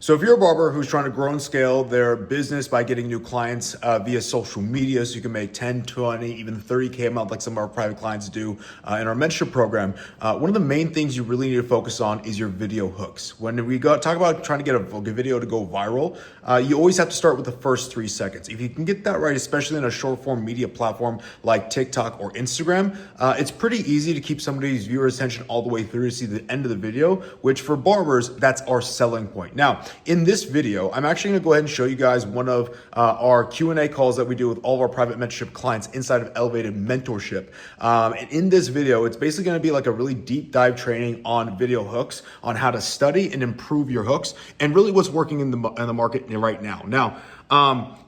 So if you're a barber who's trying to grow and scale their business by getting new clients via social media, so you can make 10, 20, even 30K a month like some of our private clients do in our mentorship program, one of the main things you really need to focus on is your video hooks. When we talk about trying to get a video to go viral, you always have to start with the first 3 seconds. If you can get that right, especially in a short form media platform like TikTok or Instagram, it's pretty easy to keep somebody's viewer attention all the way through to see the end of the video, which for barbers, that's our selling point. Now, in this video, I'm actually gonna go ahead and show you guys one of our Q&A calls that we do with all of our private mentorship clients inside of Elevated Mentorship. And in this video, it's basically gonna be like a really deep dive training on video hooks, on how to study and improve your hooks, and really what's working in the market right now.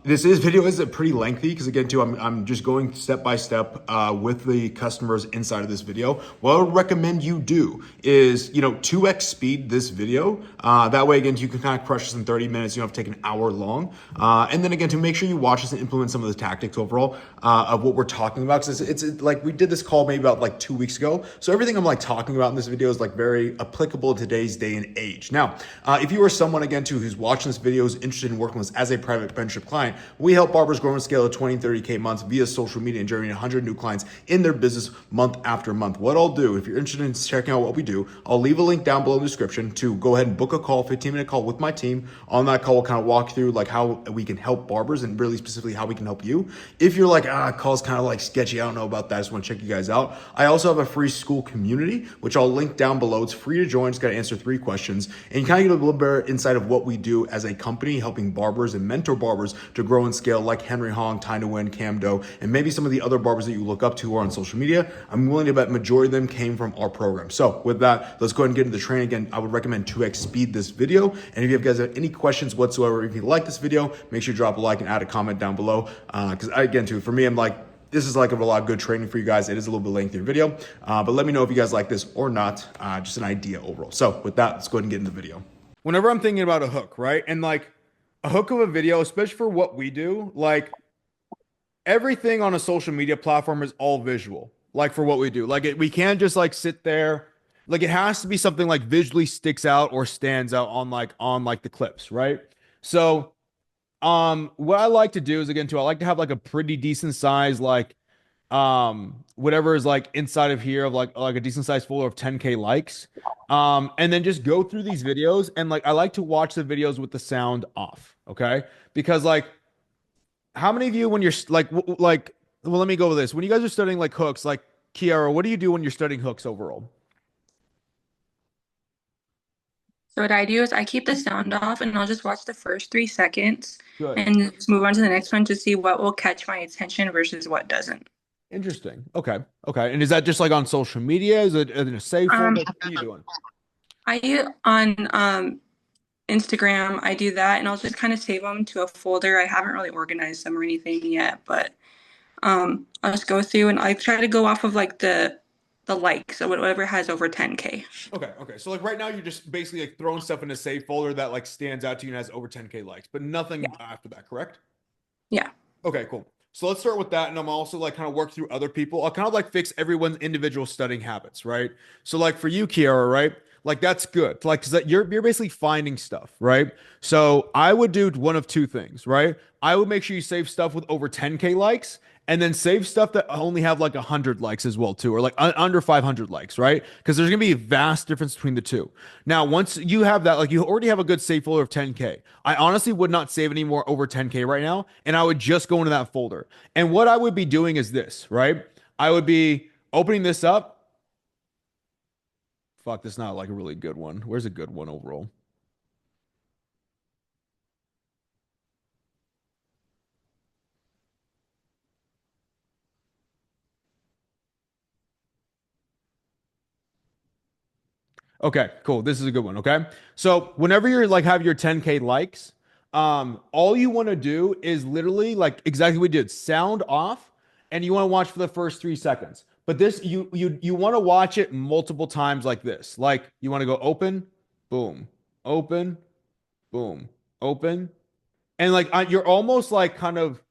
This video is pretty lengthy because again, too, I'm just going step by step with the customers inside of this video. What I would recommend you do is, 2x speed this video. That way, again, you can kind of crush this in 30 minutes. You don't have to take an hour long. And then again, to make sure you watch this and implement some of the tactics overall of what we're talking about. Because it's like we did this call maybe about like 2 weeks ago. So everything I'm like talking about in this video is like very applicable to today's day and age. Now, if you are someone again, too, who's watching this video, is interested in working with us as a private mentorship client, we help barbers grow and scale to 20 and 30K months via social media and generate 100 new clients in their business month after month. What I'll do, if you're interested in checking out what we do, I'll leave a link down below in the description to go ahead and book a call, 15-minute call with my team. On that call, we'll kind of walk through like how we can help barbers and really specifically how we can help you. If you're like, call's kind of like sketchy, I don't know about that, I just want to check you guys out. I also have a free school community, which I'll link down below. It's free to join. Just got to answer 3 questions. And you kind of get a little bit insight of what we do as a company, helping barbers and mentor barbers to grow and scale like Henry Hong, Time to Win, Cam Doe, and maybe some of the other barbers that you look up to who are on social media. I'm willing to bet majority of them came from our program. So with that, let's go ahead and get into the training. Again, I would recommend 2x speed this video. And if you guys have any questions whatsoever, if you like this video, make sure you drop a like and add a comment down below. Because again, too, for me, I'm like, this is like a lot of good training for you guys. It is a little bit lengthier video, but let me know if you guys like this or not. Just an idea overall. So with that, let's go ahead and get into the video. Whenever I'm thinking about a hook, right? And like a hook of a video, especially for what we do, like everything on a social media platform is all visual. Like for what we do, like we can't just like sit there. Like it has to be something like visually sticks out or stands out on the clips, right? So what I like to do is again too, I like to have like a pretty decent size whatever is like inside of here of like a decent size folder of 10K likes. And then just go through these videos and like I like to watch the videos with the sound off, okay? Because like how many of you when you're well, let me go with this. When you guys are studying like hooks, like Kiara, what do you do when you're studying hooks overall? So what I do is I keep the sound off and I'll just watch the first 3 seconds Good. and just move on to the next one to see what will catch my attention versus what doesn't. Interesting. Okay. Okay. And is that just like on social media? Is it in a safe Um, folder? What are you doing? on Instagram, I do that and I'll just kind of save them to a folder. I haven't really organized them or anything yet, but I'll just go through and I try to go off of like the likes, so whatever has over 10K. Okay. Okay. So like right now you're just basically like throwing stuff in a safe folder that like stands out to you and has over 10K likes, but nothing Yeah. after that, correct? Yeah. Okay, cool. So let's start with that. And I'm also like kind of work through other people. I'll kind of like fix everyone's individual studying habits, right? So like for you, Kiara, right? Like that's good. Like, cause that you're basically finding stuff, right? So I would do one of 2 things, right? I would make sure you save stuff with over 10K likes and then save stuff that only have like 100 likes as well too, or like under 500 likes, right? Because there's gonna be a vast difference between the two. Now, once you have that, like you already have a good save folder of 10K. I honestly would not save any more over 10K right now, and I would just go into that folder. And what I would be doing is this, right? I would be opening this up. Fuck, this is not like a really good one. Where's a good one overall? Okay, cool. This is a good one. Okay. So whenever you're like have your 10K likes, all you want to do is literally like exactly what we did, sound off, and you want to watch for the first 3 seconds. But this you want to watch it multiple times like this. Like you want to go open, boom, open, boom, open, and like you're almost like kind of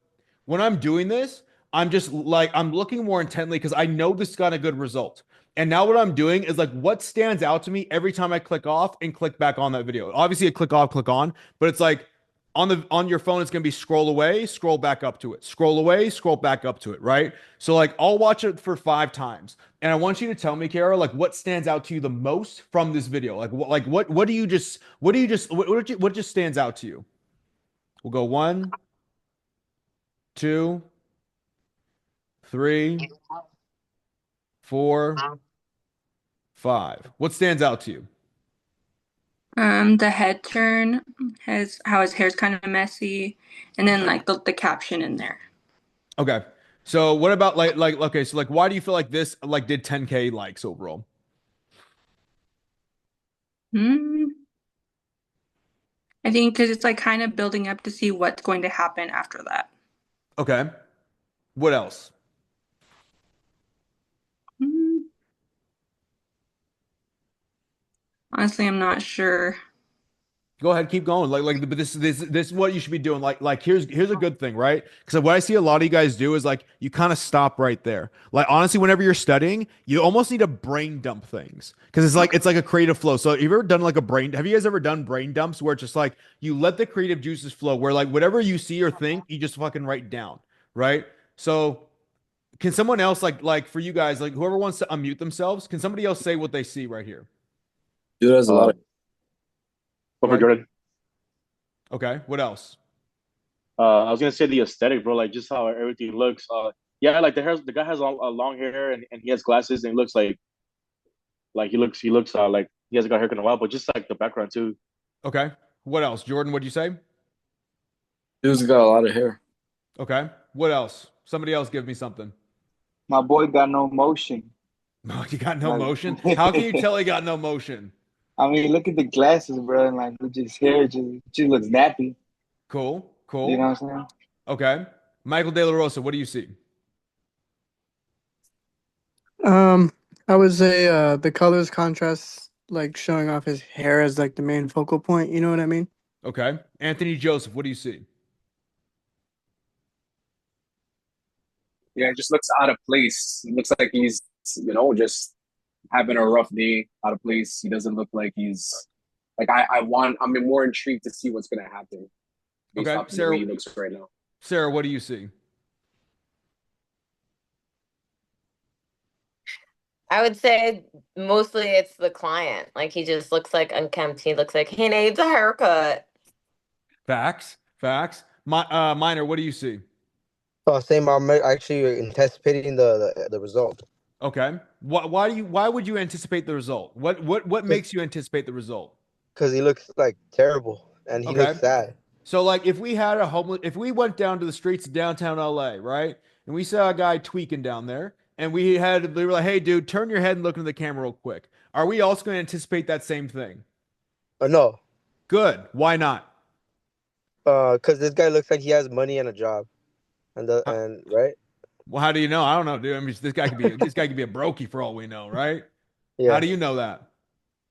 when I'm doing this, I'm just like I'm looking more intently because I know this got a good result. And now what I'm doing is like what stands out to me every time I click off and click back on that video. Obviously, a click off, click on, but it's like on your phone, it's gonna be scroll away, scroll back up to it, scroll away, scroll back up to it, right? So like I'll watch it for 5 times, and I want you to tell me, Kara, like what stands out to you the most from this video? What do you just what just stands out to you? We'll go 1, 2, 3, 4, 5. What stands out to you? The head turn, his how his hair's kind of messy, and then like the caption in there. Okay. So what about like okay, so like why do you feel like this like did 10K likes overall? Hmm. I think because it's like kind of building up to see what's going to happen after that. Okay. What else? Hmm. Honestly, I'm not sure. Go ahead, keep going. But this is what you should be doing. Here's a good thing, right? Because what I see a lot of you guys do is like you kind of stop right there. Like honestly, whenever you're studying, you almost need to brain dump things because it's like a creative flow. So have you ever done like a brain? Have you guys ever done brain dumps where it's just like you let the creative juices flow, where like whatever you see or think, you just fucking write down, right? So can someone else like for you guys like whoever wants to unmute themselves, can somebody else say what they see right here? Dude, there's a lot of Go Over ahead. Jordan. Okay. What else? I was gonna say the aesthetic, bro. Like just how everything looks. Yeah, like the guy has long hair and he has glasses and he looks like he looks like he hasn't got a haircut in a while. But just like the background too. Okay. What else? Jordan, what'd you say? dudes got a lot of hair. Okay. What else? Somebody else give me something. My boy got no motion. No, you got no Like, motion? How can you tell he got no motion? I mean, look at the glasses, bro. And like, it just hair just looks nappy. Cool. You know Cool. what I'm saying? Okay. Michael De La Rosa, what do you see? Um, I would say the colors contrast, like showing off his hair as like the main focal point. You know what I mean? Okay. Anthony Joseph, what do you see? Yeah, it just looks out of place. It looks like he's, just having a rough day, out of place. He doesn't look like he's like I'm more intrigued to see what's gonna happen based Okay. off of the way he looks right now. Sarah, what do you see? I would say mostly it's the client. Like he just looks like unkempt. He looks like he needs a haircut. Facts. Facts. Minor, what do you see? Oh, same. I'm actually anticipating the result Okay. Why would you anticipate the result? What makes you anticipate the result? because he looks like terrible and he Okay. looks sad. So like if we went down to the streets of downtown LA, right? And we saw a guy tweaking down there and we were like, "Hey dude, turn your head and look into the camera real quick." Are we also going to anticipate that same thing? No, Good. Why not? because this guy looks like he has money and a job, How, and right? well, how do you know? I don't know, dude. I mean, this guy could be a brokey for all we know, right? How Yeah, do you know that?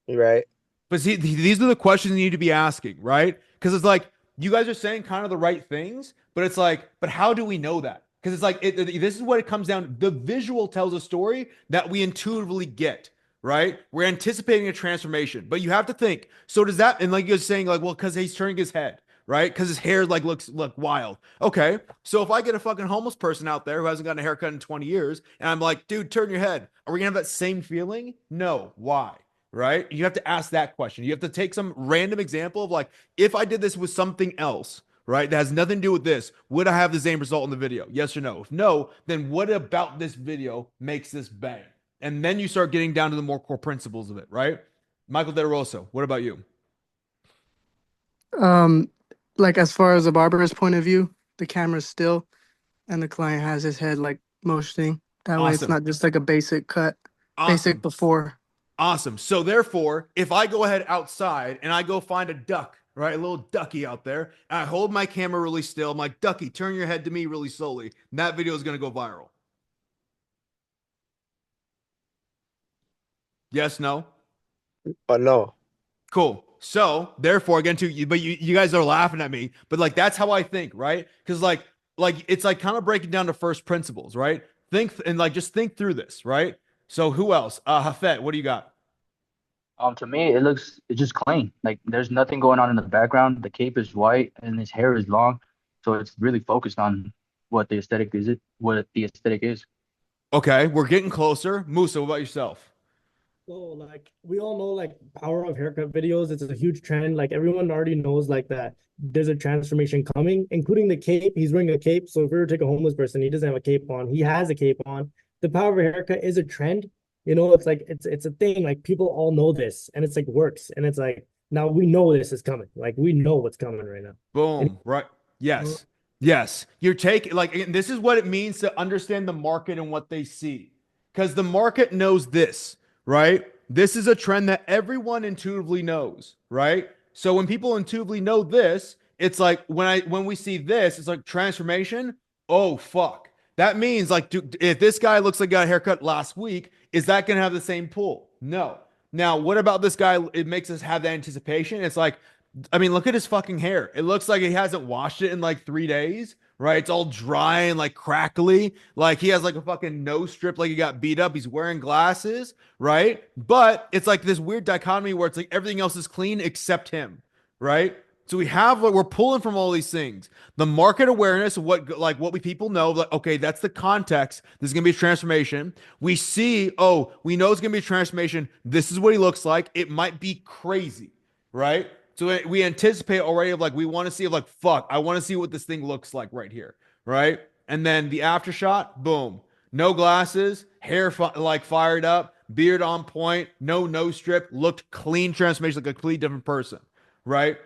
right. But see, these are the questions you need to be asking, right? Because it's like you guys are saying kind of the right things, but it's like, but how do we know that? Because it's like this is what it comes down to. The visual tells a story that we intuitively get, right? We're anticipating a transformation, but you have to think. So does that? And like you're saying, like, well, because he's turning his head, right? Because his hair like look wild. Okay, so if I get a fucking homeless person out there who hasn't gotten a haircut in 20 years, and I'm like, dude, turn your head, are we gonna have that same feeling? No. Why? Right? You have to ask that question. You have to take some random example of like, if I did this with something else, right, that has nothing to do with this, would I have the same result in the video? Yes or no? If no, then what about this video makes this bang? And then you start getting down to the more core principles of it, right? Michael De Rosa, what about you? Um, like as far as the barber's point of view, the camera's still, and the client has his head like motioning. That way, it's Awesome. not just like a basic cut, basic Awesome. before. Awesome. So therefore, if I go ahead outside and I go find a duck, right, a little ducky out there, and I hold my camera really still, I'm like, Ducky, turn your head to me really slowly. And that video is going to go viral. Yes, no? No. Cool. So therefore, again, too, you guys are laughing at me, but like that's how I think, right? Because like it's like kind of breaking down to first principles, right? Think and like just think through this, right? So who else? Hafet, what do you got? To me, it's just clean. Like there's nothing going on in the background. The cape is white and his hair is long, so it's really focused on what the aesthetic is. What the aesthetic is. Okay, we're getting closer. Musa, what about yourself? So like we all know like power of haircut videos, it's a huge trend. Like everyone already knows like that there's a transformation coming, including the cape. He's wearing a cape. So if we were to take a homeless person, he doesn't have a cape on. He has a cape on. The power of a haircut is a trend. You know, it's like it's a thing. Like people all know this and it's like works. And it's like now we know this is coming. Like we know what's coming right now. Boom. Right. Yes. Yes. You're taking like again, this is what it means to understand the market and what they see. Because the market knows this, right? This is a trend that everyone intuitively knows, right? So when people intuitively know this, it's like when we see this, it's like transformation. Oh fuck. That means like dude, if this guy looks like he got a haircut last week, is that gonna have the same pull? No. Now, what about this guy? It makes us have that anticipation. It's like, I mean, look at his fucking hair. It looks like he hasn't washed it in like 3 days, right? It's all dry and like crackly. Like he has like a fucking nose strip, like he got beat up. He's wearing glasses, right? But it's like this weird dichotomy where it's like everything else is clean except him, right? So we have like we're pulling from all these things. The market awareness of what we people know, like, okay, that's the context. This is gonna be a transformation. We see, oh, we know it's gonna be a transformation. This is what he looks like. It might be crazy, right? So we anticipate already of like we want to see of like fuck, I want to see what this thing looks like right here, right? And then the after shot, boom, no glasses, hair like fired up, beard on point, no nose strip, looked clean transformation, like a completely different person, right?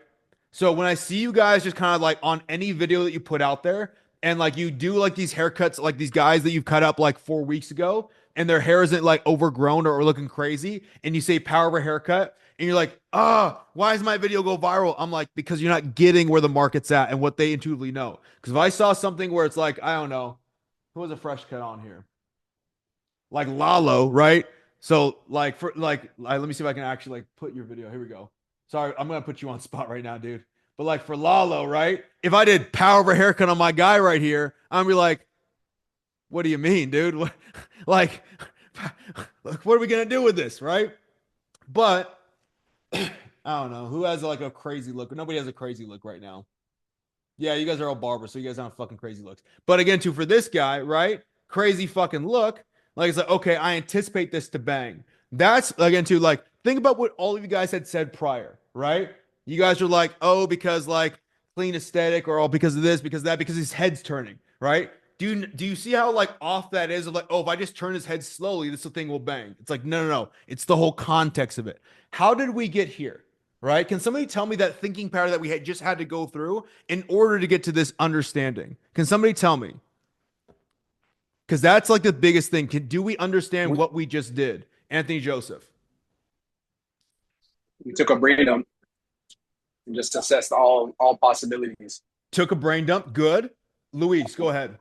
So when I see you guys just kind of like on any video that you put out there and like you do like these haircuts, like these guys that you've cut up like 4 weeks ago and their hair isn't like overgrown or looking crazy and you say power of a haircut and you're like, why does my video go viral? I'm like, because you're not getting where the market's at and what they intuitively know. Because if I saw something where it's like, I don't know, who has a fresh cut on here? Like Lalo, right? So like let me see if I can actually like put your video. Here we go. Sorry, I'm gonna put you on spot right now, dude. But like for Lalo, right? If I did power of a haircut on my guy right here, I'm gonna be like, what do you mean, dude? What, like, what are we gonna do with this, right? But I don't know who has like a crazy look. Nobody has a crazy look right now. Yeah, you guys are all Barber, so you guys have fucking crazy looks. But again, too, for this guy, right? Crazy fucking look. Like it's like, okay, I anticipate this to bang. That's again, too, like think about what all of you guys had said prior, right? You guys are like, oh, because like clean aesthetic, or all because of this, because of that, because his head's turning, right? Do you see how like off that is? Of like, oh, if I just turn his head slowly, this thing will bang. It's like, no. It's the whole context of it. How did we get here? Right? Can somebody tell me that thinking pattern that we had just had to go through in order to get to this understanding? Can somebody tell me? Because that's like the biggest thing. Do we understand what we just did? Anthony Joseph. We took a brain dump and just assessed all possibilities. Took a brain dump. Good. Luis, go ahead.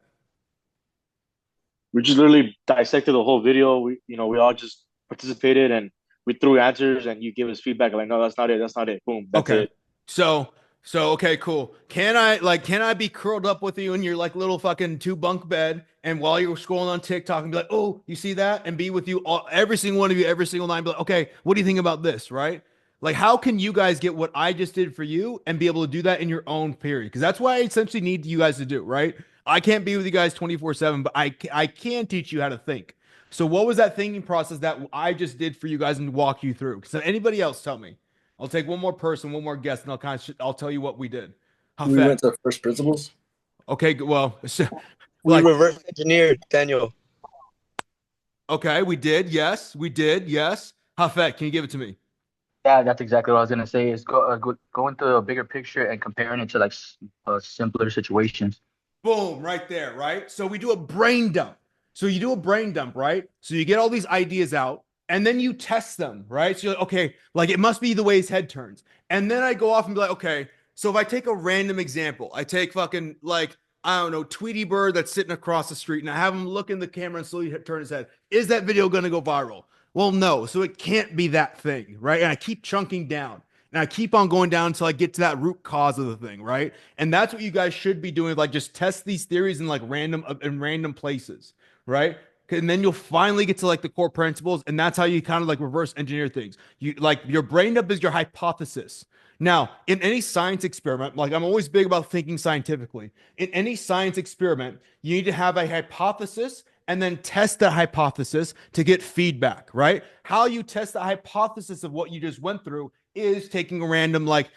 We just literally dissected the whole video. We all just participated and we threw answers and you give us feedback like, no, that's not it. That's not it. Boom. That's okay. it. So okay, cool. Can I be curled up with you in your like little fucking 2 bunk bed and while you're scrolling on TikTok and be like, oh, you see that? And be with you every single one of you every single night and be like, okay, what do you think about this? Right? Like, how can you guys get what I just did for you and be able to do that in your own period? Because that's what I essentially need you guys to do, right? I can't be with you guys 24/7, but I can teach you how to think. So what was that thinking process that I just did for you guys and walk you through? Because anybody else tell me. I'll take one more person, one more guest, and I'll tell you what we did. We went to first principles. Okay, well, we reverse engineered, Daniel. Okay, we did. Yes, we did. Yes. Hafet, can you give it to me? Yeah, that's exactly what I was gonna say. Is go into a bigger picture and comparing it to like simpler situations. Boom, right there, right? So we do a brain dump. So you do a brain dump, right? So you get all these ideas out and then you test them, right? So you're like, okay, like it must be the way his head turns. And then I go off and be like, okay, so if I take a random example, I take fucking like, I don't know, Tweety Bird that's sitting across the street and I have him look in the camera and slowly turn his head. Is that video going to go viral? Well, no. So it can't be that thing, right? And I keep chunking down. And I keep on going down until I get to that root cause of the thing, right? And that's what you guys should be doing. Like just test these theories in like random places, right? And then you'll finally get to like the core principles, and that's how you kind of like reverse engineer things. You like your brain dump is your hypothesis. Now, in any science experiment, like I'm always big about thinking scientifically. In any science experiment, you need to have a hypothesis and then test that hypothesis to get feedback, right? How you test the hypothesis of what you just went through is taking a random like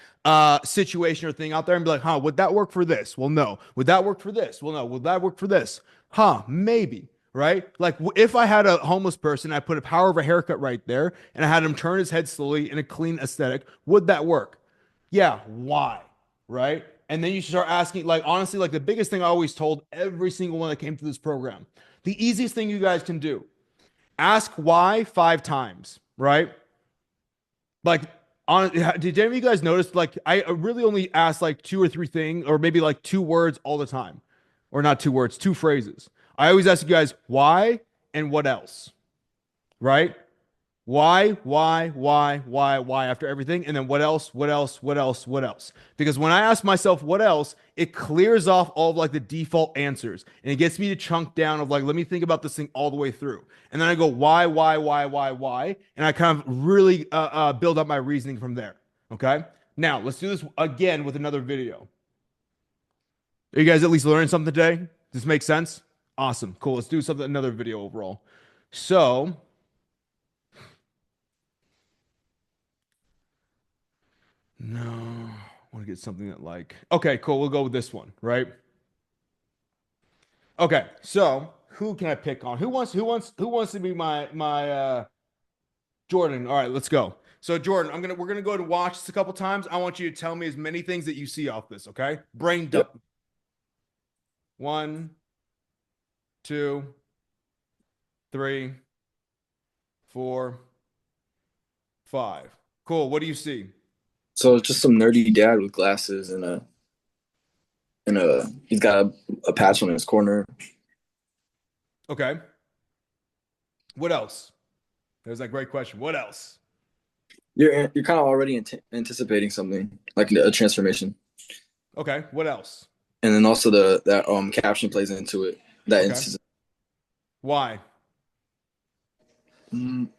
situation or thing out there and be like, huh, would that work for this? Well, no. Would that work for this? Well, no. Would that work for this? Huh, maybe. Right? Like if I had a homeless person, I put a power of a haircut right there and I had him turn his head slowly in a clean aesthetic, would that work? Yeah. Why? Right? And then you start asking, like, honestly, like the biggest thing I always told every single one that came through this program, the easiest thing you guys can do, ask why 5 times, right? Like, did any of you guys notice, like, I really only ask like 2 or 3 things, or maybe like 2 words all the time, or not 2 words, 2 phrases. I always ask you guys why and what else, right? Why after everything. And then what else, what else, what else, what else? Because when I ask myself what else, it clears off all of like the default answers and it gets me to chunk down of like, let me think about this thing all the way through. And then I go, why? And I kind of really build up my reasoning from there. Okay. Now let's do this again with another video. Are you guys at least learning something today? Does this make sense? Awesome. Cool. Let's do something, another video overall. So, no, I want to get something that like, okay, cool. We'll go with this one, right? Okay. So who can I pick on? Who wants to be my Jordan? All right, let's go. So Jordan, we're gonna go to watch this a couple times. I want you to tell me as many things that you see off this, okay? Brain dump. Yep. 1, 2, 3, 4, 5. Cool. What do you see? So it's just some nerdy dad with glasses and he's got a patch on his corner. Okay. What else? There's that great question. What else? You're kind of already anticipating something like a transformation, Okay. What else? and then also that caption plays into it. Okay. Why?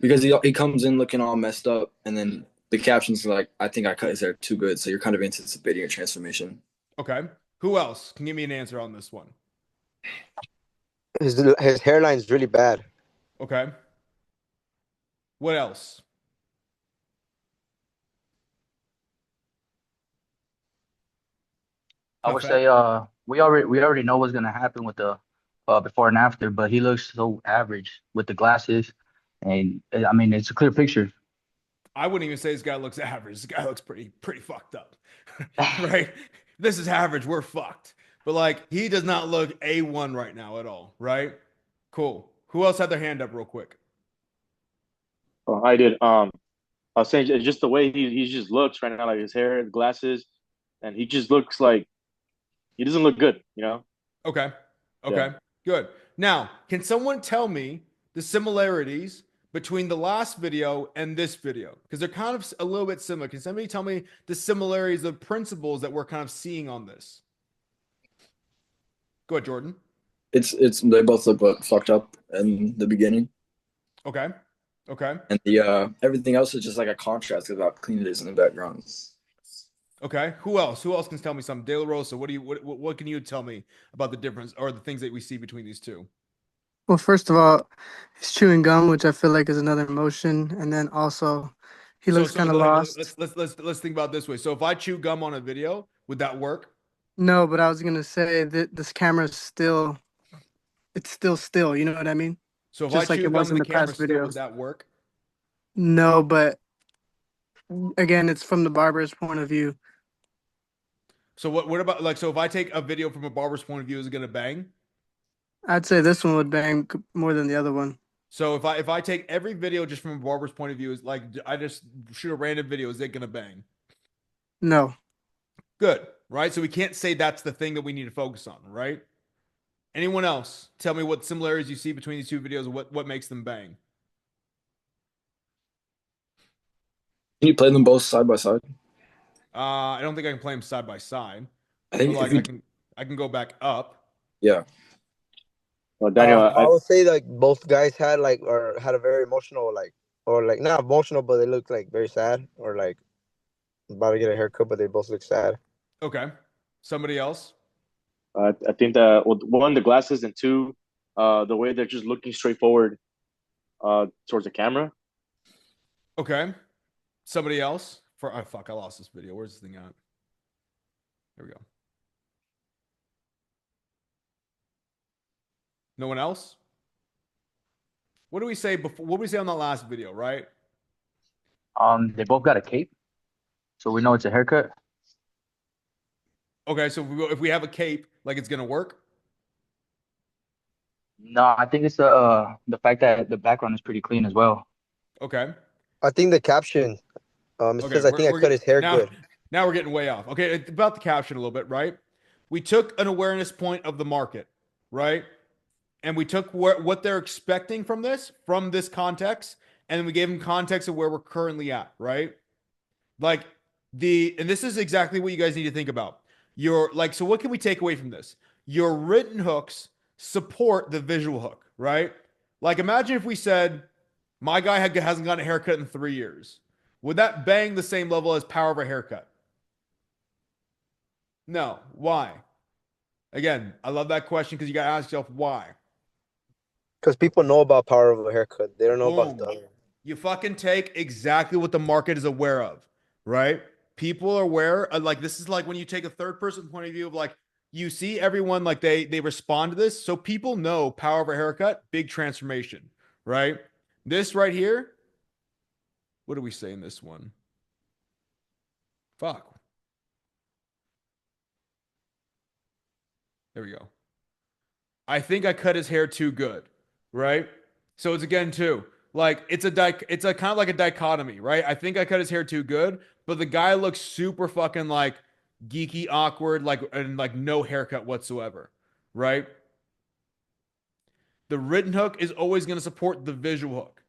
Because he comes in looking all messed up, and then the caption's like, "I think I cut his hair too good," so you're kind of anticipating a transformation. Okay. Who else can give me an answer on this one? His hairline's really bad. Okay. What else? I would say we already know what's gonna happen with the before and after, but he looks so average with the glasses, and I mean it's a clear picture. I wouldn't even say this guy looks average. This guy looks pretty fucked up. Right? This is average. We're fucked. But like he does not look A1 right now at all, right? Cool. Who else had their hand up real quick? Oh, I did. I was saying just the way he just looks right now, like his hair, his glasses, and he just looks like he doesn't look good, you know? Okay. Okay. Yeah. Good. Now, can someone tell me the similarities between the last video and this video? Because they're kind of a little bit similar. Can somebody tell me the similarities of principles that we're kind of seeing on this? Go ahead, Jordan. It's they both look fucked up in the beginning, Okay. Okay. and the everything else is just like a contrast about how clean it is in the background. Okay. Who else? Who else can tell me something? De La Rosa, what can you tell me about the difference or the things that we see between these two? Well, first of all, he's chewing gum, which I feel like is another emotion, and then also he looks kind of lost. Let's think about it this way. So if I chew gum on a video, would that work? No, but I was gonna say that this camera is still, it's still. You know what I mean? So if Just I like chew it gum was in in the the camera past still, would videos. that work? No, but again, it's from the barber's point of view. So what about like so if I take a video from a barber's point of view, is it gonna bang? I'd say this one would bang more than the other one. So if I take every video just from a barber's point of view, is like I just shoot a random video, is it gonna bang? No. Good, right? So we can't say that's the thing that we need to focus on, right? Anyone else? Tell me what similarities you see between these two videos and what makes them bang. Can you play them both side by side? I don't think I can play them side by side. I think But, like if you, I can go back up. yeah. Well, Daniel, I would say like both guys had like or had a very emotional like or like not emotional, but they looked like very sad or like about to get a haircut, but they both look sad. Okay. Somebody else? I think that, well, one, the glasses, and two, the way they're just looking straight forward towards the camera. Okay. Somebody else? For oh fuck, I lost this video. Where's this thing at? There we go. No one else? What do we say before? What did we say on that last video, right? They both got a cape, so we know it's a haircut. Okay, so if we have a cape, like it's gonna work. No, I think it's the fact that the background is pretty clean as well. Okay. I think the caption, it Okay. says I think I cut his hair now, good. now we're getting way off. Okay, it's about the caption a little bit, right? We took an awareness point of the market, right? And we took what they're expecting from this context, and we gave them context of where we're currently at, right? Like and this is exactly what you guys need to think about. So what can we take away from this? Your written hooks support the visual hook, right? Like imagine if we said, my guy hasn't gotten a haircut in 3 years. Would that bang the same level as power of a haircut? No. Why? Again, I love that question because you got to ask yourself why. Because people know about power of a haircut. They don't know about Boom. the. You fucking take exactly what the market is aware of, right? People are aware. Like this is like when you take a third person point of view of like you see everyone like they respond to this, so people know power of a haircut, big transformation, right? This right here. What do we say in this one? Fuck. There we go. I think I cut his hair too good, right? So it's again too like it's a kind of like a dichotomy, right? I think I cut his hair too good, but the guy looks super fucking like geeky, awkward, like and like no haircut whatsoever, right? The written hook is always going to support the visual hook,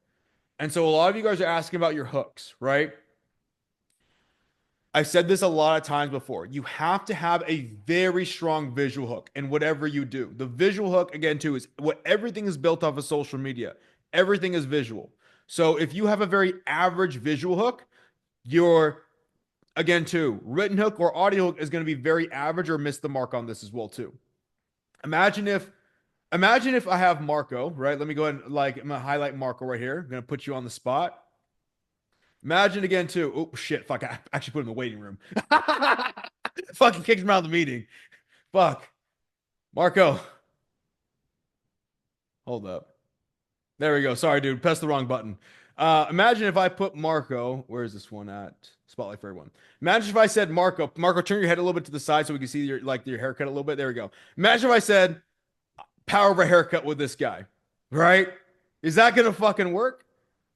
and so a lot of you guys are asking about your hooks, right? I've said this a lot of times before. You have to have a very strong visual hook in whatever you do. The visual hook, again, too, is what everything is built off of social media. Everything is visual. So if you have a very average visual hook, your, again, too, written hook or audio hook is going to be very average or miss the mark on this as well, too. Imagine if I have Marco, right? Let me go ahead and I'm going to highlight Marco right here. I'm going to put you on the spot. Imagine again too. Oh shit! Fuck! I actually put him in the waiting room. Fucking kicked him out of the meeting. Fuck. Marco. Hold up. There we go. Sorry, dude. Pressed the wrong button. Imagine if I put Marco. Where is this one at? Spotlight for everyone. Imagine if I said Marco. Marco, turn your head a little bit to the side so we can see your haircut a little bit. There we go. Imagine if I said power of a haircut with this guy. Right? Is that gonna fucking work?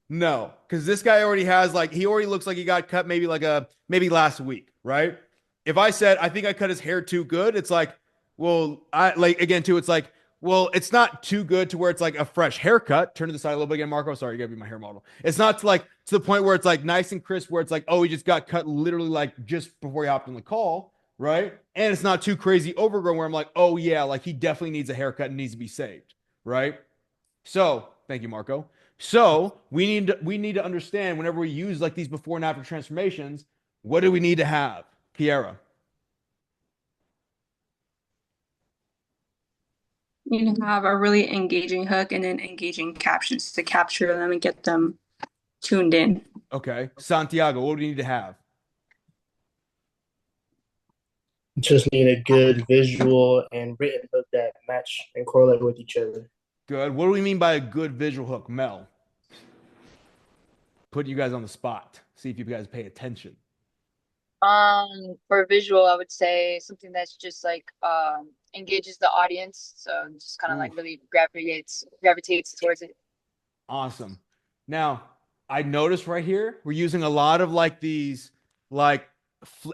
No, because this guy already has he already looks like he got cut maybe maybe last week, right? If I said I think I cut his hair too good, it's like, well, it's like, well, it's not too good to where it's like a fresh haircut. Turn to the side a little bit again, Marco. Sorry, you gotta be my hair model. It's not to the point where it's like nice and crisp, where it's like, oh, he just got cut literally like just before he hopped on the call, right? And it's not too crazy overgrown where I'm like, oh yeah, like he definitely needs a haircut and needs to be saved, right? So thank you, Marco. So we need to understand whenever we use these before and after transformations, what do we need to have? Kiara. You need to have a really engaging hook and then engaging captions to capture them and get them tuned in. Okay. Santiago, what do we need to have? Just need a good visual and written hook that match and correlate with each other. Good. What do we mean by a good visual hook, Mel? Put you guys on the spot. See if you guys pay attention. For visual, I would say something that's just engages the audience, so just kind of really gravitates towards it. Awesome. Now, I noticed right here we're using a lot of these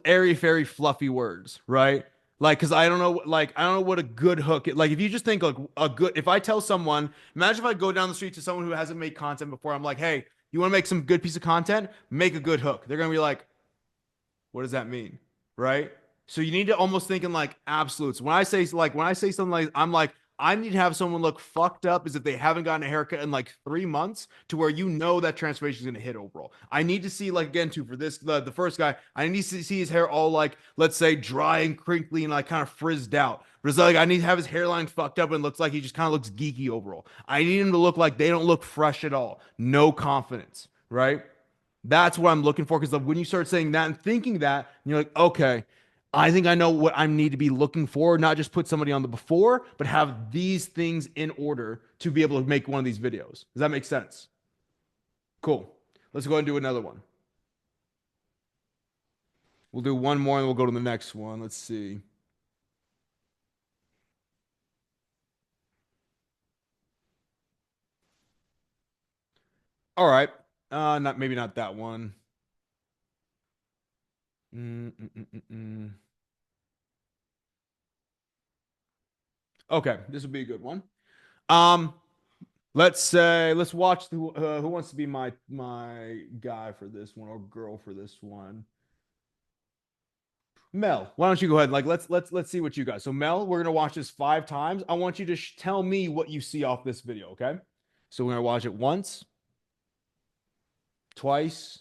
airy fairy fluffy words, right? Because I don't know what a good hook is. If you just think if I tell someone, imagine if I go down the street to someone who hasn't made content before, I'm like, hey, you want to make some good piece of content? Make a good hook. They're going to be like, what does that mean? Right? So you need to almost think in absolutes. When I say something I'm like, I need to have someone look fucked up as if they haven't gotten a haircut in like 3 months, to where you know that transformation is going to hit overall. I need to see, like, again, too, for this, the first guy, I need to see his hair all like, let's say, dry and crinkly and like kind of frizzed out. But it's like, I need to have his hairline fucked up and looks like he just kind of looks geeky overall. I need him to look like they don't look fresh at all. No confidence, right? That's what I'm looking for. Because when you start saying that and thinking that, you're like, okay, I think I know what I need to be looking for, not just put somebody on the before, but have these things in order to be able to make one of these videos. Does that make sense? Cool. Let's go ahead and do another one. We'll do one more and we'll go to the next one. Let's see. All right. Maybe not that one. Okay, this would be a good one. Let's watch who wants to be my guy for this one, or girl for this one. Mel, why don't you go ahead? Like, let's see what you got. So Mel, we're gonna watch this 5 times. I want you to tell me what you see off this video. Okay. So we're gonna watch it once, twice,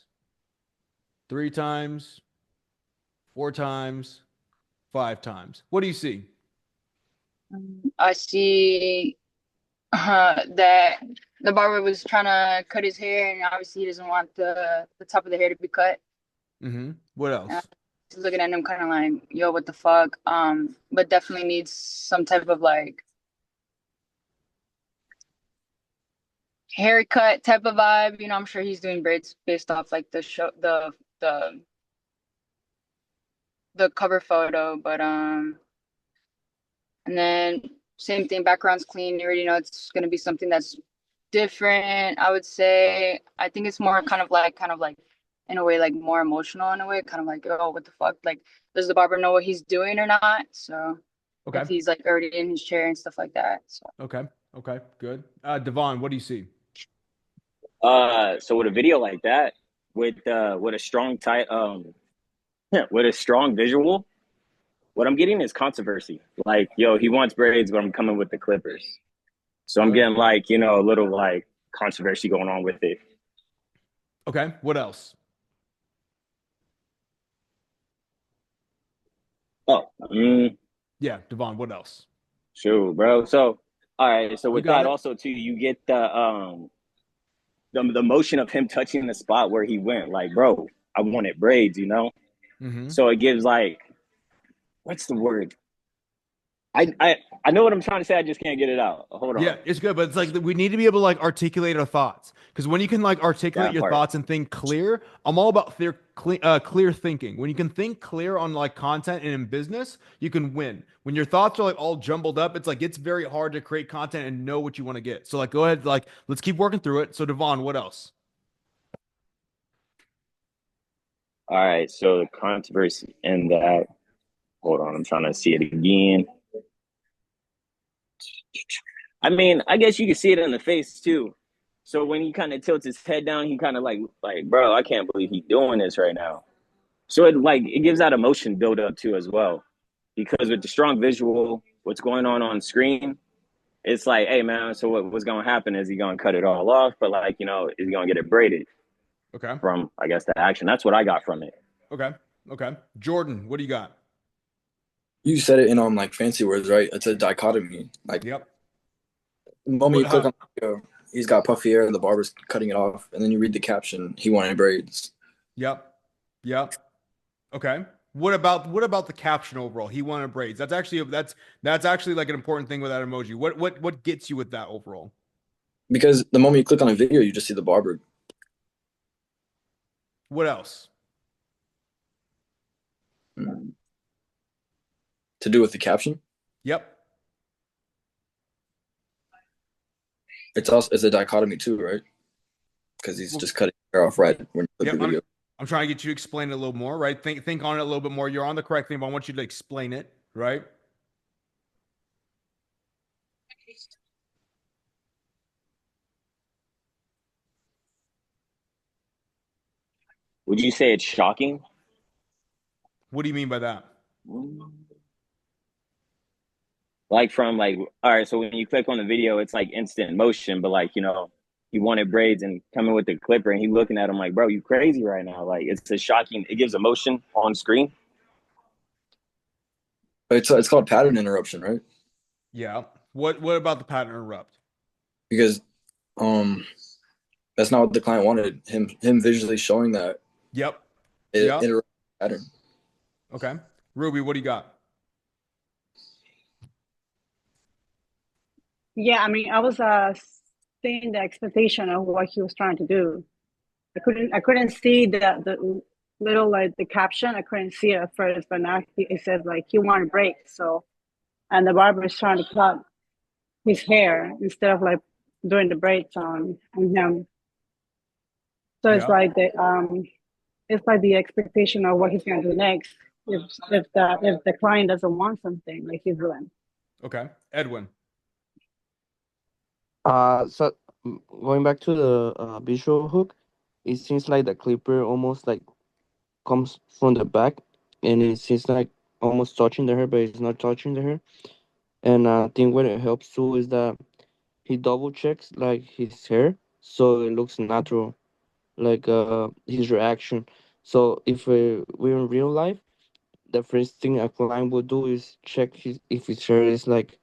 3 times, 4 times, 5 times. What do you see? I see that the barber was trying to cut his hair, and obviously he doesn't want the top of the hair to be cut. What else? Just looking at him kind of like, yo, what the fuck? But definitely needs some type of like haircut type of vibe. You know, I'm sure he's doing braids based off like the show, the cover photo. But and then same thing, background's clean. You already know it's gonna be something that's different. I would say. I think it's more kind of like in a way like more emotional in a way, kind of like, oh, what the fuck? Like, does the barber know what he's doing or not? So Okay. if he's like already in his chair and stuff like that. So Okay, good. Devon, what do you see? So with a video like that, with a strong with a strong visual, what I'm getting is controversy. Like, yo, he wants braids, but I'm coming with the clippers. So I'm getting like, a little like controversy going on with it. Okay, what else? Oh, yeah, Devon, what else? Sure, bro. So, all right. So with that, it. also too, you get the motion of him touching the spot where he went. Like, bro, I wanted braids, So it gives like, what's the word? I know what I'm trying to say. I just can't get it out. Hold on. Yeah, it's good, but it's like we need to be able to like articulate our thoughts, because when you can like articulate your thoughts and think clear, I'm all about clear thinking. When you can think clear on like content and in business, you can win. When your thoughts are like all jumbled up, it's very hard to create content and know what you want to get. So like, go ahead, like let's keep working through it. So Devon, what else? All right, so the controversy in that. Hold on, I'm trying to see it again. I mean, I guess you can see it in the face too. So when he kind of tilts his head down, he kind of like, bro, I can't believe he's doing this right now. So it gives that emotion build up too as well, because with the strong visual, what's going on screen, it's like, hey man, so what's going to happen? Is he going to cut it all off? But like, is he going to get it braided? Okay. From, I guess, the action. That's what I got from it. Okay. Jordan, what do you got? You said it in like fancy words, right? It's a dichotomy. Like, yep. The moment you click on the video, he's got puffy hair, the barber's cutting it off, and then you read the caption, he wanted braids. Yep. Okay. What about the caption overall? He wanted braids. That's actually like an important thing with that emoji. What gets you with that overall? Because the moment you click on a video, you just see the barber. What else? To do with the caption? Yep. It's a dichotomy too, right? Because he's just cutting hair off right when you click the video. I'm trying to get you to explain it a little more, right? Think on it a little bit more. You're on the correct thing, but I want you to explain it, right? Would you say it's shocking? What do you mean by that? Like from like, all right, so when you click on the video, it's like instant motion, but like, you know, he wanted braids and coming with the clipper and he looking at him like, bro, you crazy right now. Like it's a shocking, it gives emotion on screen. It's called pattern interruption, right? Yeah. What about the pattern interrupt? Because that's not what the client wanted. Him visually showing that Yep. it Yep. interrupts the pattern. Okay. Ruby, what do you got? Yeah, I mean, I was seeing the expectation of what he was trying to do. I couldn't see the little like the caption. I couldn't see it at first, but now it says like he wanted break. So, and the barber is trying to cut his hair instead of like doing the braids on him. So it's Yeah. like the expectation of what he's gonna do next. If the client doesn't want something like he's doing. Okay. Edwin. So going back to the visual hook, it seems like the clipper almost like comes from the back, and it seems like almost touching the hair, but it's not touching the hair. And I think what it helps too is that he double checks like his hair, so it looks natural, like his reaction. So if we're in real life, the first thing a client would do is check his if his hair is like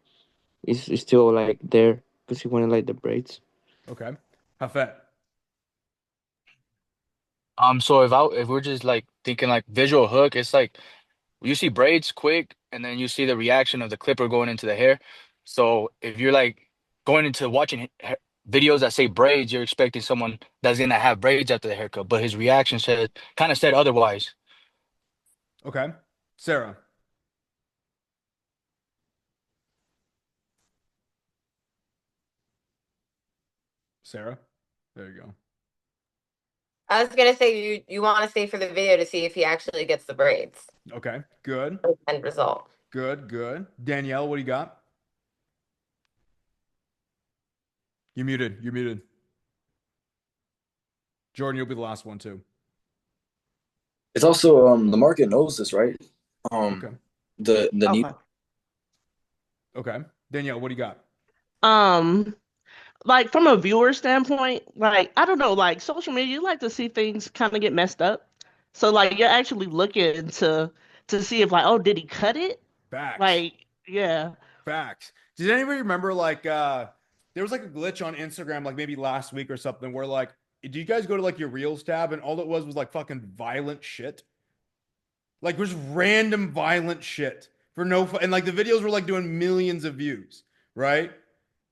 is still like there because he wanted like the braids. Okay. Hafet. So if we're just like thinking like visual hook, it's like you see braids quick, and then you see the reaction of the clipper going into the hair. So if you're like going into watching videos that say braids, you're expecting someone that's gonna have braids after the haircut, but his reaction said kind of said otherwise. Okay. Sarah. Sarah. There you go. I was gonna say you want to stay for the video to see if he actually gets the braids. Okay. Good. End result. Good. Good. Danielle, what do you got? You're muted. You're muted. Jordan, you'll be the last one too. It's also the market knows this, right? Okay. The need. Okay. Okay. Danielle, what do you got? Like from a viewer standpoint, like I don't know, like social media, you like to see things kind of get messed up. So like you're actually looking to see if like, oh, did he cut it? Facts. Like, yeah. Facts. Does anybody remember like there was like a glitch on Instagram like maybe last week or something where like do you guys go to like your Reels tab and all it was like fucking violent shit? Like just random violent shit for no and like the videos were like doing millions of views, right?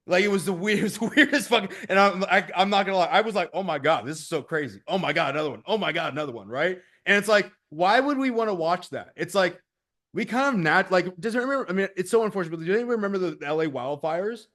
Like it was the weirdest, weirdest fucking. And I'm not gonna lie, I was like, oh my god, this is so crazy. Oh my god, another one. Oh my god, another one. Right? And it's like, why would we want to watch that? It's like we kind of like. Does it remember? I mean, it's so unfortunate. But do anyone remember the LA wildfires?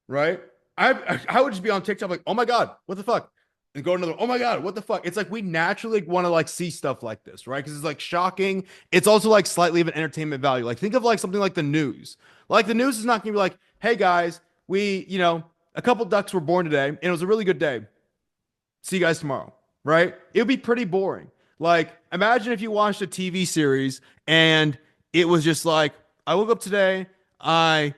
Right? I would just be on TikTok like, oh my god, what the fuck? And go another, oh my god, what the fuck? It's like we naturally want to like see stuff like this, right? Because it's like shocking. It's also like slightly of an entertainment value. Like think of like something like the news. Like the news is not gonna be like, hey guys, a couple ducks were born today, and it was a really good day. See you guys tomorrow, right? It would be pretty boring. Like imagine if you watched a TV series and it was just like, I woke up today, I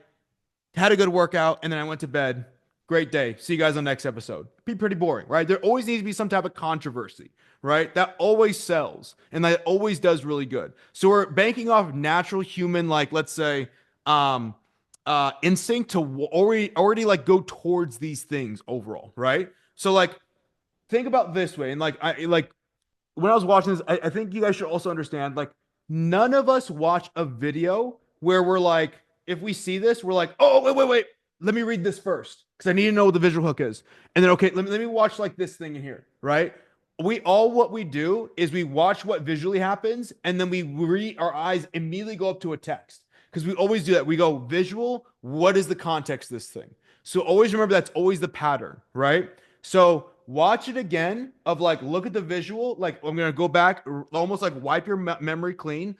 had a good workout, and then I went to bed. Great day. See you guys on the next episode. Be pretty boring, right? There always needs to be some type of controversy, right? That always sells and that always does really good. So we're banking off natural human, like let's say, instinct to already like go towards these things overall, right? So like think about this way, and like I like when I was watching this, I think you guys should also understand like none of us watch a video where we're like, if we see this, we're like, oh, wait. Let me read this first because I need to know what the visual hook is. And then, okay, let me watch like this thing in here, right? What we do is we watch what visually happens and then our eyes immediately go up to a text because we always do that. We go visual. What is the context of this thing? So always remember that's always the pattern, right? So watch it again of like, look at the visual. Like I'm going to go back, almost like wipe your memory clean.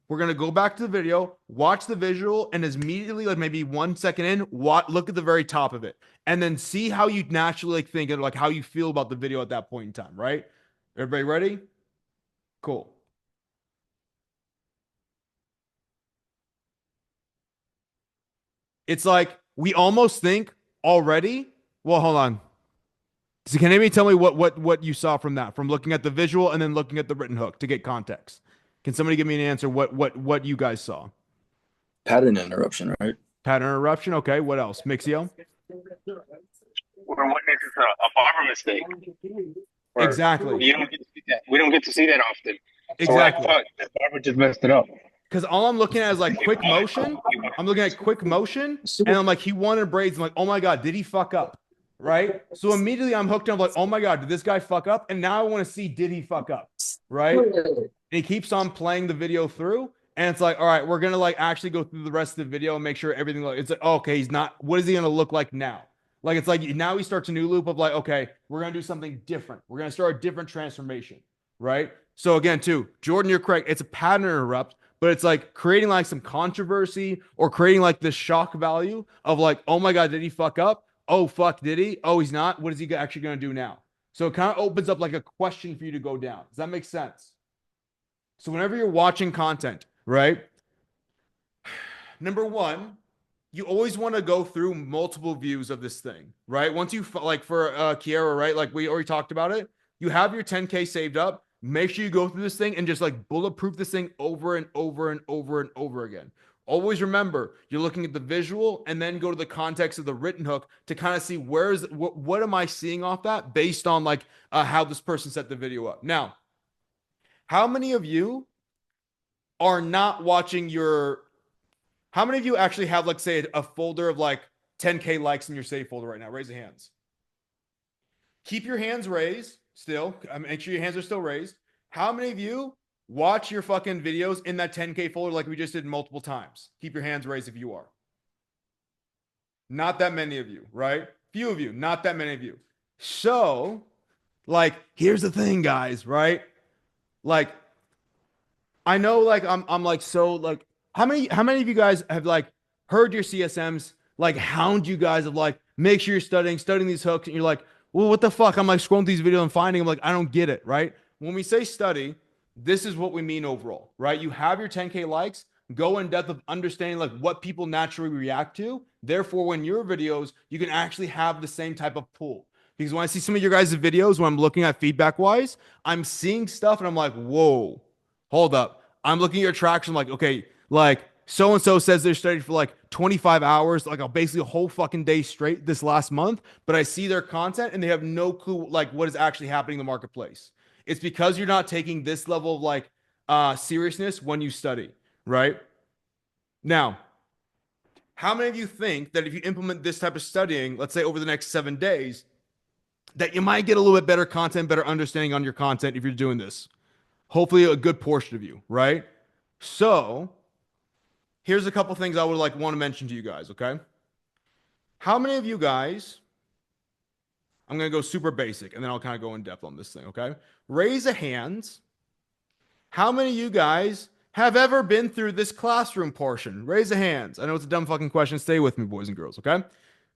We're going to go back to the video, watch the visual, and immediately, like maybe 1 second in, look at the very top of it. And then see how you naturally like think and like how you feel about the video at that point in time, right? Everybody ready? Cool. It's like we almost think already. Well, hold on. So can anybody tell me what you saw from that, from looking at the visual and then looking at the written hook to get context? Can somebody give me an answer? What you guys saw? Pattern interruption, right? Pattern interruption. Okay. What else? Mixio. Or what if it's a barber mistake? Or Exactly. you don't get to see that. We don't get to see that often. So Exactly. like, fuck, the barber just messed it up. Because all I'm looking at is like quick motion. I'm looking at quick motion, and I'm like, he wanted braids. I'm like, oh my god, did he fuck up? Right. So immediately I'm hooked. I'm like, oh my god, did this guy fuck up? And now I want to see, did he fuck up? Right. And he keeps on playing the video through, and it's like, all right, we're gonna like actually go through the rest of the video and make sure everything. It's like, oh, okay, he's not. What is he gonna look like now? Like it's like now he starts a new loop of like, okay, we're gonna do something different. We're gonna start a different transformation. Right. So again, too, Jordan, you're correct. It's a pattern interrupt. But it's like creating like some controversy or creating like this shock value of like, oh my God, did he fuck up? Oh, fuck, did he? Oh, he's not. What is he actually going to do now? So it kind of opens up like a question for you to go down. Does that make sense? So whenever you're watching content, right? Number one, you always want to go through multiple views of this thing, right? Once you like for Kiera, right? Like we already talked about it. You have your 10K saved up. Make sure you go through this thing and just like bulletproof this thing over and over and over and over again. Always remember, you're looking at the visual and then go to the context of the written hook to kind of see what am I seeing off that based on like how this person set the video up. Now, how many of you are not watching how many of you actually have like say a folder of like 10K likes in your save folder right now? Raise your hands. Keep your hands raised. Still, make sure your hands are still raised. How many of you watch your fucking videos in that 10K folder like we just did multiple times? Keep your hands raised if you are. Not that many of you, right? Few of you, not that many of you. So, like, here's the thing, guys, right? Like, I know, like, I'm like, so, like, how many of you guys have, like, heard your CSMs, like, hound you guys of, like, make sure you're studying these hooks, and you're like, well, what the fuck? I'm like scrolling through these videos and finding them like, I don't get it, right? When we say study, this is what we mean overall, right? You have your 10K likes, go in depth of understanding like what people naturally react to. Therefore, when your videos, you can actually have the same type of pull. Because when I see some of your guys' videos, when I'm looking at feedback wise, I'm seeing stuff and I'm like, whoa, hold up. I'm looking at your traction, like, okay, like so-and-so says they're studying for like 25 hours, like basically a whole fucking day straight this last month, but I see their content and they have no clue like what is actually happening in the marketplace. It's because you're not taking this level of like seriousness when you study, right? Now, how many of you think that if you implement this type of studying, let's say over the next 7 days, that you might get a little bit better content, better understanding on your content if you're doing this? Hopefully a good portion of you, right? So here's a couple things I would like want to mention to you guys, okay? How many of you guys, I'm going to go super basic and then I'll kind of go in depth on this thing, okay? Raise a hands. How many of you guys have ever been through this classroom portion? Raise a hands. I know it's a dumb fucking question. Stay with me, boys and girls, okay?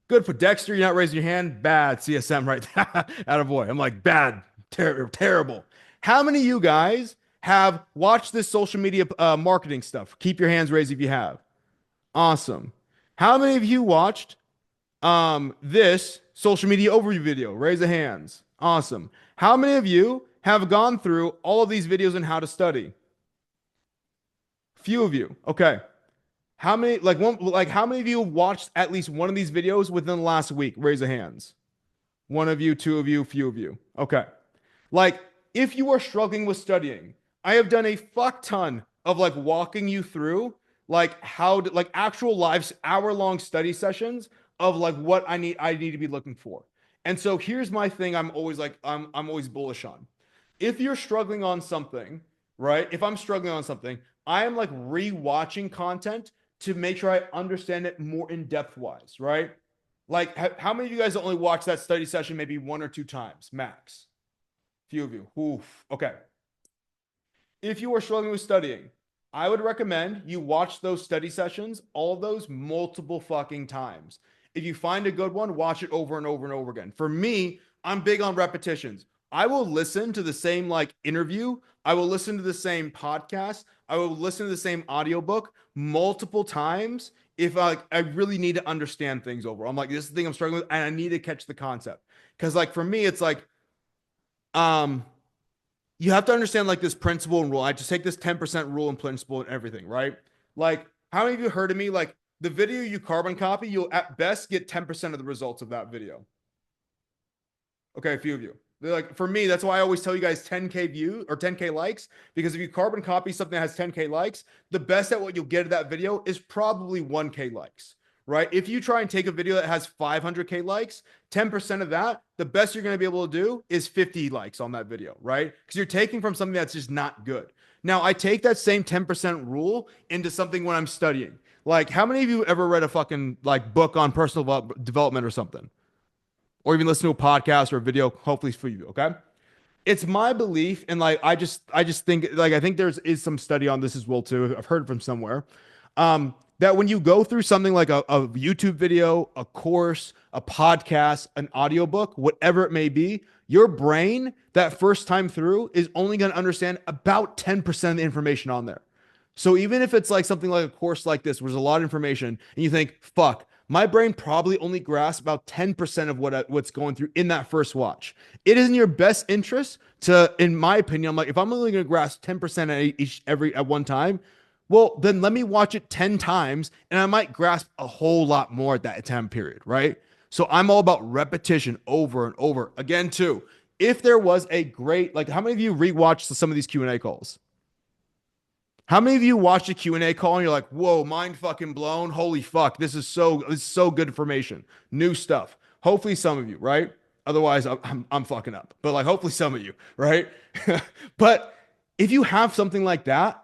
Good for Dexter. You're not raising your hand. Bad CSM right there. Attaboy. I'm like, bad. Terrible. How many of you guys have watched this social media marketing stuff? Keep your hands raised if you have. Awesome. How many of you watched this social media overview video? Raise the hands. Awesome. How many of you have gone through all of these videos on how to study? Few of you. Okay. How many how many of you watched at least one of these videos within the last week? Raise the hands. One of you, two of you, few of you. Okay. Like if you are struggling with studying, I have done a fuck ton of like walking you through like how to, like actual live hour-long study sessions of like what I need to be looking for. And so here's my thing I'm always like I'm always bullish on. If you're struggling on something, right? If I'm struggling on something, I am like re-watching content to make sure I understand it more in depth wise, right? Like how many of you guys only watch that study session maybe 1 or 2 times max? Few of you. Oof. Okay. If you are struggling with studying, I would recommend you watch those study sessions, all of those multiple fucking times. If you find a good one, watch it over and over and over again. For me, I'm big on repetitions. I will listen to the same like interview. I will listen to the same podcast. I will listen to the same audiobook multiple times if I really need to understand things over. I'm like, this is the thing I'm struggling with, and I need to catch the concept. Because like for me, it's like, you have to understand like this principle and rule. I just take this 10% rule and principle and everything, right? Like, how many of you heard of me? Like the video you carbon copy, you'll at best get 10% of the results of that video. Okay, a few of you. They're like, for me, that's why I always tell you guys 10K views or 10K likes, because if you carbon copy something that has 10K likes, the best at what you'll get of that video is probably 1K likes, right? If you try and take a video that has 500K likes, 10% of that, the best you're going to be able to do is 50 likes on that video, right? Because you're taking from something that's just not good. Now, I take that same 10% rule into something when I'm studying. Like, how many of you ever read a fucking like book on personal development or something? Or even listen to a podcast or a video, hopefully for you, okay? It's my belief, and like I just think like I think is some study on this as well too. I've heard from somewhere. That when you go through something like a YouTube video, a course, a podcast, an audiobook, whatever it may be, your brain that first time through is only going to understand about 10% of the information on there. So even if it's like something like a course like this, where there's a lot of information, and you think, fuck, my brain probably only grasps about 10% of what's going through in that first watch. It is in your best interest to, in my opinion, I'm like, if I'm only going to grasp 10% at one time, well, then let me watch it 10 times and I might grasp a whole lot more at that time period, right? So I'm all about repetition over and over. Again, too, if there was a great, like how many of you rewatched some of these Q&A calls? How many of you watched a Q&A call and you're like, whoa, mind fucking blown. Holy fuck. This is so good information. New stuff. Hopefully some of you, right? Otherwise I'm fucking up, but like hopefully some of you, right? But if you have something like that,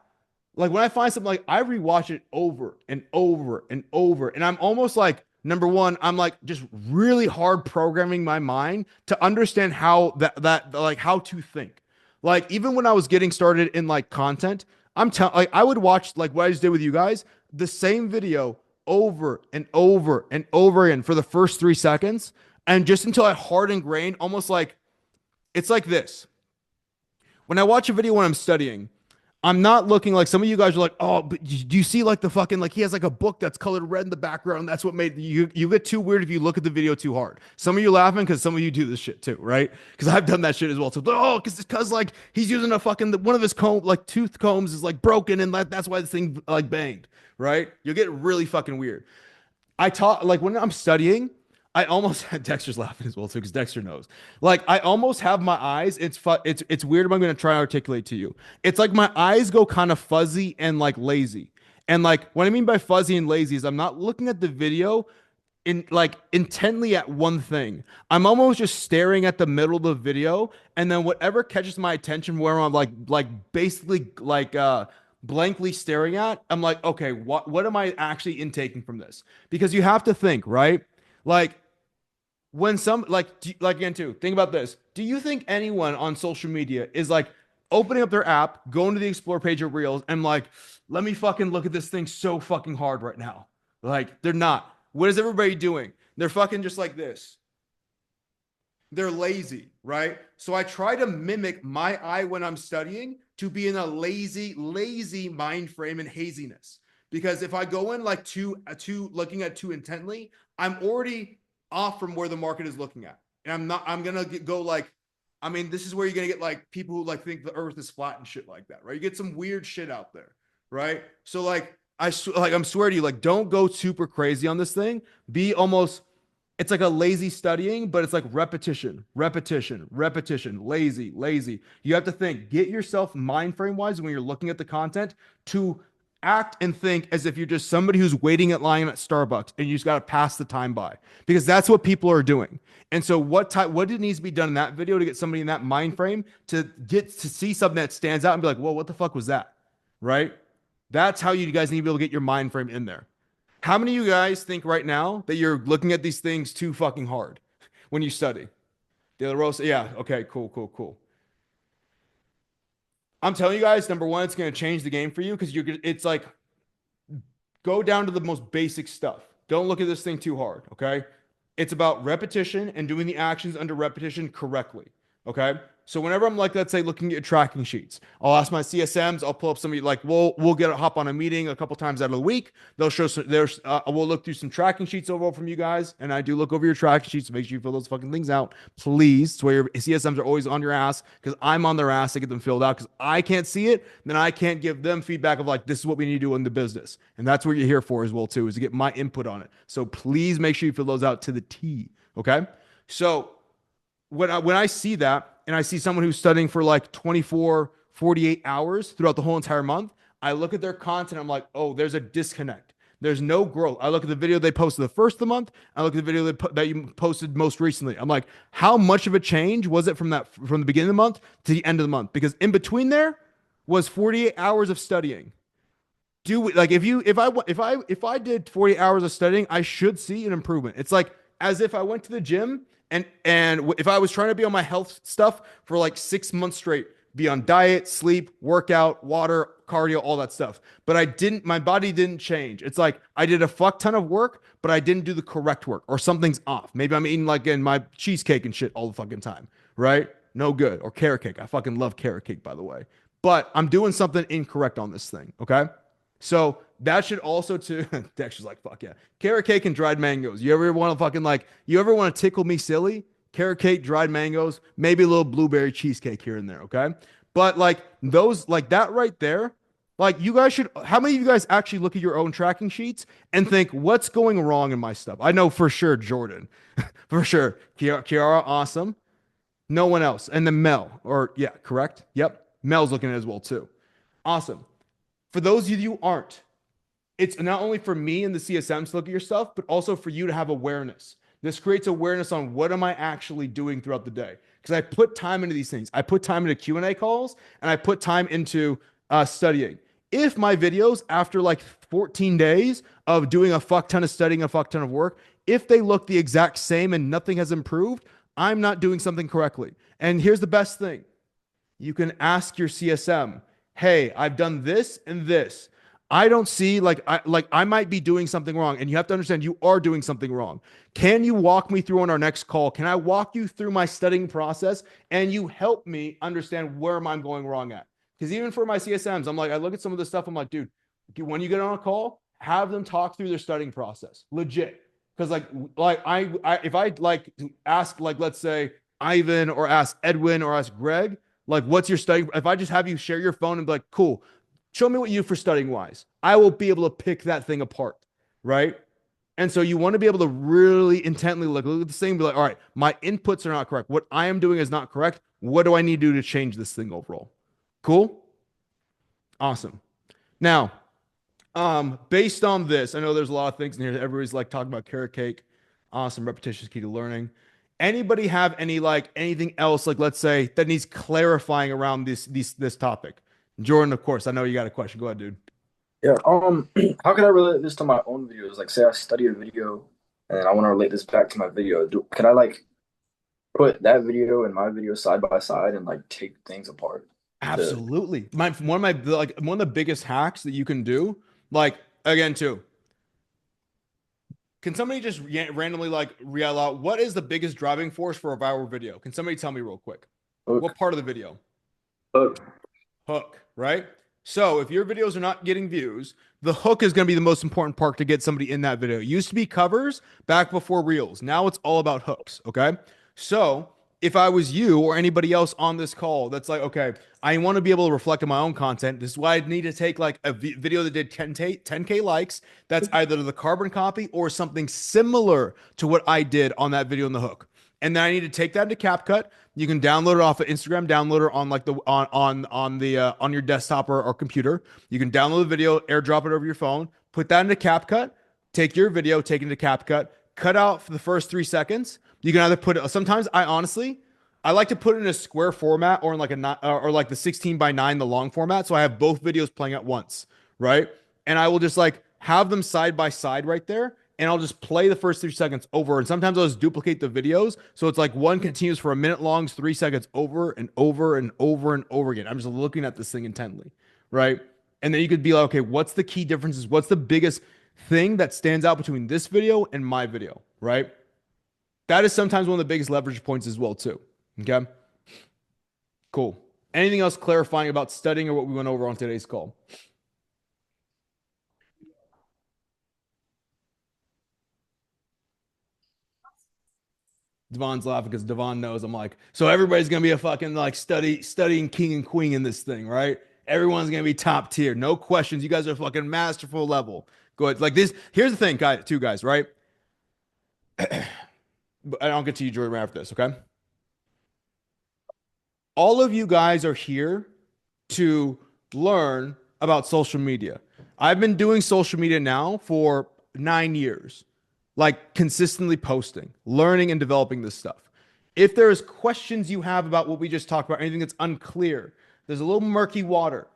like when I find something like I rewatch it over and over and over, and I'm almost like, number one, I'm like just really hard programming my mind to understand how that like how to think. Like even when I was getting started in like content, like I would watch like what I just did with you guys, the same video over and over and over again for the first 3 seconds, and just until I hard ingrained, almost like it's like this. When I watch a video when I'm studying, I'm not looking like some of you guys are like, oh, but do you see like the fucking, like he has like a book that's colored red in the background. That's what made you get too weird if you look at the video too hard. Some of you laughing because some of you do this shit too, right? Because I've done that shit as well. So, oh, because like he's using a fucking, one of his tooth combs is like broken and that's why this thing like banged, right? You'll get really fucking weird. I taught, like when I'm studying, I almost Dexter's laughing as well too because Dexter knows. Like I almost have my eyes. It's weird, but I'm gonna try and articulate to you. It's like my eyes go kind of fuzzy and like lazy. And like what I mean by fuzzy and lazy is I'm not looking at the video in like intently at one thing. I'm almost just staring at the middle of the video, and then whatever catches my attention, where I'm like basically like blankly staring at, I'm like, okay, what am I actually intaking from this? Because you have to think, right? Like when some like again too, think about this. Do you think anyone on social media is like opening up their app, going to the explore page of Reels, and like, let me fucking look at this thing so fucking hard right now? Like they're not. What is everybody doing? They're fucking just like this. They're lazy, right? So I try to mimic my eye when I'm studying to be in a lazy mind frame and haziness. Because if I go in like looking at too intently, I'm already off from where the market is looking at. And I'm going to go like, I mean, this is where you're going to get like people who like think the earth is flat and shit like that, right? You get some weird shit out there, right? So like, I'm swear to you, like, don't go super crazy on this thing. Be almost, it's like a lazy studying, but it's like repetition, lazy. You have to think, get yourself mind frame wise when you're looking at the content to act and think as if you're just somebody who's waiting at line at Starbucks and you just got to pass the time by, because that's what people are doing. And so what needs to be done in that video to get somebody in that mind frame to get to see something that stands out and be like, whoa, what the fuck was that? Right? That's how you guys need to be able to get your mind frame in there. How many of you guys think right now that you're looking at these things too fucking hard when you study? De La Rosa, yeah, okay, cool. I'm telling you guys, number one, it's going to change the game for you because it's like, go down to the most basic stuff. Don't look at this thing too hard, okay? It's about repetition and doing the actions under repetition correctly, okay? So whenever I'm like, let's say looking at tracking sheets, I'll ask my CSMs, I'll pull up somebody like, we'll get a hop on a meeting a couple times out of the week. They'll show some, we'll look through some tracking sheets overall from you guys. And I do look over your tracking sheets to make sure you fill those fucking things out. Please. It's where your CSMs are always on your ass because I'm on their ass to get them filled out because I can't see it. Then I can't give them feedback of like, this is what we need to do in the business. And that's what you're here for as well too, is to get my input on it. So please make sure you fill those out to the T. Okay. So when I see that and I see someone who's studying for like 24, 48 hours throughout the whole entire month, I look at their content. I'm like, oh, there's a disconnect. There's no growth. I look at the video they posted the first of the month. I look at the video that you posted most recently. I'm like, how much of a change was it from the beginning of the month to the end of the month? Because in between there was 48 hours of studying. If I did 40 hours of studying, I should see an improvement. It's like as if I went to the gym and if I was trying to be on my health stuff for like 6 months straight, be on diet, sleep, workout, water, cardio, all that stuff. But my body didn't change. It's like I did a fuck ton of work, but I didn't do the correct work or something's off. Maybe I'm eating like in my cheesecake and shit all the fucking time, right? No good. Or carrot cake. I fucking love carrot cake, by the way. But I'm doing something incorrect on this thing, okay? So that should also too. Dexter's like, fuck yeah. Carrot cake and dried mangoes. You ever want to fucking like, you ever want to tickle me silly? Carrot cake, dried mangoes, maybe a little blueberry cheesecake here and there, okay? But like those, like that right there, like you guys should, how many of you guys actually look at your own tracking sheets and think, what's going wrong in my stuff? I know for sure Jordan, for sure. Kiara, awesome. No one else. And then Mel, or yeah, correct? Yep. Mel's looking at it as well too. Awesome. For those of you who aren't, it's not only for me and the CSMs to look at your stuff, but also for you to have awareness. This creates awareness on what am I actually doing throughout the day? Because I put time into these things. I put time into Q&A calls, and I put time into studying. If my videos, after like 14 days of doing a fuck ton of studying, a fuck ton of work, if they look the exact same and nothing has improved, I'm not doing something correctly. And here's the best thing. You can ask your CSM, hey, I've done this and this. I don't see I might be doing something wrong. And you have to understand you are doing something wrong. Can you walk me through on our next call? Can I walk you through my studying process and you help me understand where I'm going wrong at? Because even for my CSMs, I'm like, I look at some of this stuff. I'm like, dude, when you get on a call, have them talk through their studying process. Legit. Because if I like ask, like, let's say Ivan or ask Edwin or ask Greg, like, what's your studying? If I just have you share your phone and be like, cool, show me what you do for studying wise. I will be able to pick that thing apart, right? And so you want to be able to really intently look at this thing and be like, all right, my inputs are not correct. What I am doing is not correct. What do I need to do to change this thing overall? Cool? Awesome. Now, based on this, I know there's a lot of things in here that everybody's like talking about carrot cake. Awesome. Repetition is key to learning. Anybody have anything else, like let's say, that needs clarifying around this topic? Jordan, of course, I know you got a question. Go ahead, dude. Yeah. How can I relate this to my own videos? Like, say I study a video and I want to relate this back to my video. Can I like put that video and my video side by side and like take things apart? Absolutely. One of the biggest hacks that you can do, like again too. Can somebody just randomly like yell out what is the biggest driving force for a viral video? Can somebody tell me real quick? Hook. What part of the video? Hook, right? So if your videos are not getting views, the hook is going to be the most important part to get somebody in that video. It used to be covers back before reels. Now it's all about hooks, okay? So if I was you or anybody else on this call that's like, okay, I want to be able to reflect on my own content. This is why I need to take like a video that did 10K likes. That's either the carbon copy or something similar to what I did on that video in the hook. And then I need to take that into CapCut. You can download it off of Instagram, download it on like on your desktop or computer. You can download the video, airdrop it over your phone, put that into CapCut, take your video, take it into CapCut, cut out for the first 3 seconds. You can either put it, sometimes I like to put it in a square format or in like the 16:9, the long format. So I have both videos playing at once, right? And I will just like have them side by side right there. And I'll just play the first 3 seconds over. And sometimes I'll just duplicate the videos. So it's like one continues for a minute long, 3 seconds over and over and over and over again. I'm just looking at this thing intently, right? And then you could be like, okay, what's the key differences? What's the biggest thing that stands out between this video and my video, right? That is sometimes one of the biggest leverage points as well, too. Okay. Cool. Anything else clarifying about studying or what we went over on today's call? Devon's laughing because Devon knows I'm like, so everybody's gonna be a fucking like studying king and queen in this thing, right? Everyone's gonna be top tier, no questions. You guys are fucking masterful level. Go ahead. Like this. Here's the thing, guys, right? But I'll get to you, Jordan, right after this, okay? All of you guys are here to learn about social media. I've been doing social media now for 9 years, like consistently posting, learning and developing this stuff. If there's questions you have about what we just talked about, anything that's unclear, there's a little murky water,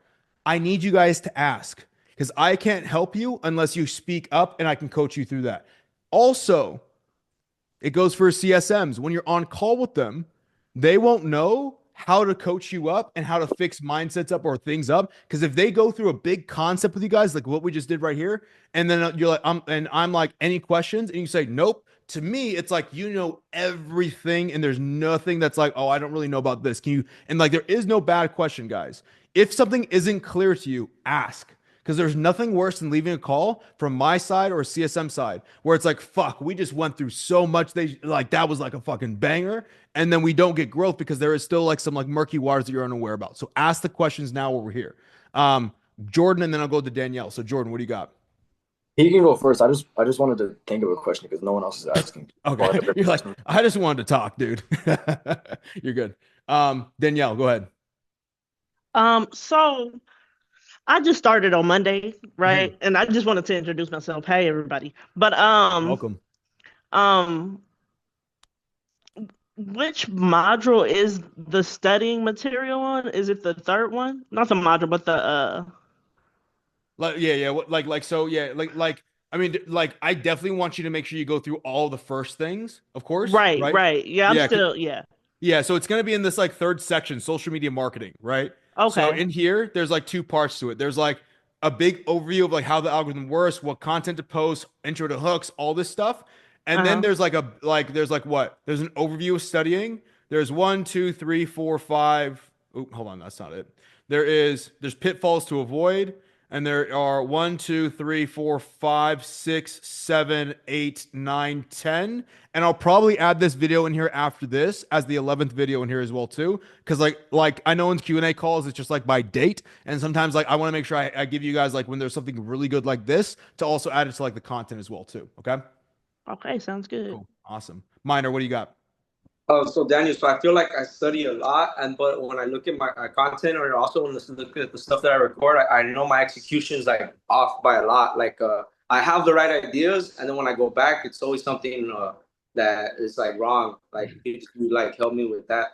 I need you guys to ask because I can't help you unless you speak up and I can coach you through that. Also, it goes for CSMs. When you're on call with them, they won't know how to coach you up and how to fix mindsets up or things up. Because if they go through a big concept with you guys, like what we just did right here, and then you're like, I'm like, any questions? And you say, nope. To me, it's like, you know, everything. And there's nothing that's like, oh, I don't really know about this. Can you? And like, there is no bad question, guys. If something isn't clear to you, ask. Because there's nothing worse than leaving a call from my side or CSM side where it's like, fuck, we just went through so much. They like that was like a fucking banger. And then we don't get growth because there is still like some like murky waters that you're unaware about. So ask the questions now while we're here. Jordan, and then I'll go to Danielle. So Jordan, what do you got? He can go first. I just wanted to think of a question because no one else is asking. Okay. You're like, I just wanted to talk, dude. You're good. Danielle, go ahead. So I just started on Monday, right? And I just wanted to introduce myself. Hey, everybody. But welcome. Which module is the studying material on? Is it the third one? Not the module, but the Like I mean, like I definitely want you to make sure you go through all the first things, of course. Right. Yeah, I'm still Yeah, so it's going to be in this like third section, social media marketing, right? Okay. So in here, there's like two parts to it. There's like a big overview of like how the algorithm works, what content to post, intro to hooks, all this stuff. And then there's like there's an overview of studying. There's 1, 2, 3, 4, 5. Oh, hold on, that's not it. There's pitfalls to avoid. And there are 1, 2, 3, 4, 5, 6, 7, 8, 9, 10. And I'll probably add this video in here after this as the 11th video in here as well too. Because like I know in Q&A calls, it's just like by date. And sometimes like I want to make sure I give you guys like when there's something really good like this to also add it to like the content as well too. Okay? Okay, sounds good. Cool. Awesome. Minor, what do you got? So Daniel, so I feel like I study a lot, but when I look at my content, or also when I look at the stuff that I record, I know my execution is like off by a lot. Like I have the right ideas, and then when I go back, it's always something that is like wrong. Like you like help me with that.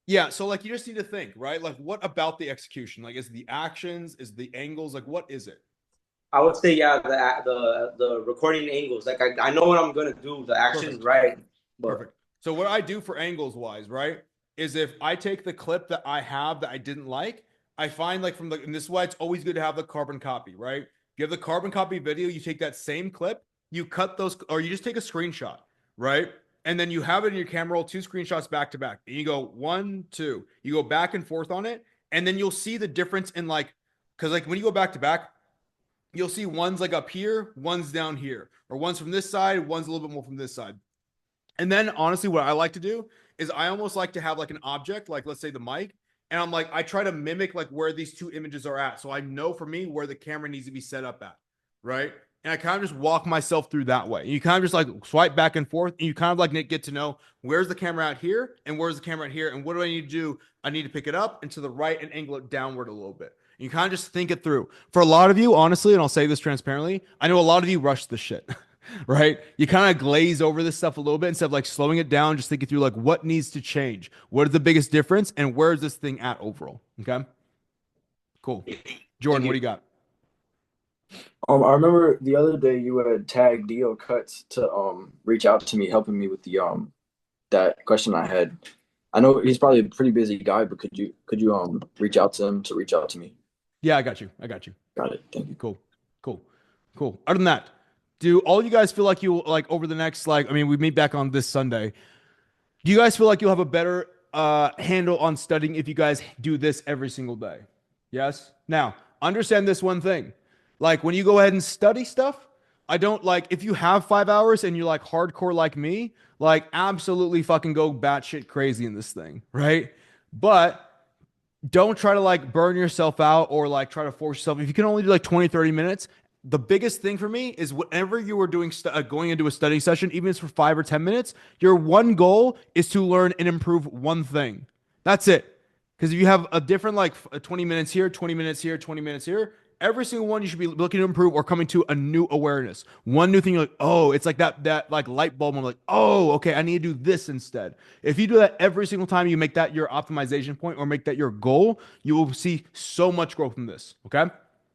Yeah, so like you just need to think, right? Like what about the execution? Like is the actions, is the angles, like what is it? I would say the recording angles. Like I know what I'm gonna do. The action's right. Perfect. So what I do for angles wise, right, is if I take the clip that I have that I didn't like, I find like and this is why it's always good to have the carbon copy, right? You have the carbon copy video, you take that same clip, you cut those, or you just take a screenshot, right? And then you have it in your camera roll, 2 screenshots back to back. And you go 1, 2, you go back and forth on it. And then you'll see the difference in like, because like when you go back to back, you'll see one's like up here, one's down here, or one's from this side, one's a little bit more from this side. And then honestly, what I like to do is I almost like to have like an object, like let's say the mic, and I'm like, I try to mimic like where these 2 images are at. So I know for me where the camera needs to be set up at, right? And I kind of just walk myself through that way. And you kind of just like swipe back and forth, and you kind of like get to know where's the camera out here and where's the camera out here, and what do I need to do? I need to pick it up and to the right and angle it downward a little bit. And you kind of just think it through. For a lot of you, honestly, and I'll say this transparently, I know a lot of you rush the shit. Right? You kind of glaze over this stuff a little bit instead of like slowing it down, just thinking through like what needs to change, what is the biggest difference, and where is this thing at overall? Okay, cool. Jordan, what do you got? I remember the other day you had tagged Dio Cuts to reach out to me, helping me with the that question I had. I know he's probably a pretty busy guy, but could you reach out to him to reach out to me? Yeah, I got you. Got it. Thank you. Cool. Other than that, do all you guys feel like you like over the next, like, I mean, we meet back on this Sunday. Do you guys feel like you'll have a better handle on studying if you guys do this every single day. Yes? Now, understand this one thing. Like when you go ahead and study stuff, I don't like if you have 5 hours and you're like hardcore like me, like absolutely fucking go batshit crazy in this thing, right? But don't try to like burn yourself out or like try to force yourself. If you can only do like 20, 30 minutes, the biggest thing for me is whenever you are doing going into a studying session, even if it's for 5 or 10 minutes, your one goal is to learn and improve one thing. That's it. Because if you have a different like 20 minutes here, 20 minutes here, 20 minutes here, every single one you should be looking to improve or coming to a new awareness. One new thing you're like, oh, it's like that like light bulb. I'm like, oh, okay, I need to do this instead. If you do that every single time you make that your optimization point or make that your goal, you will see so much growth in this. Okay.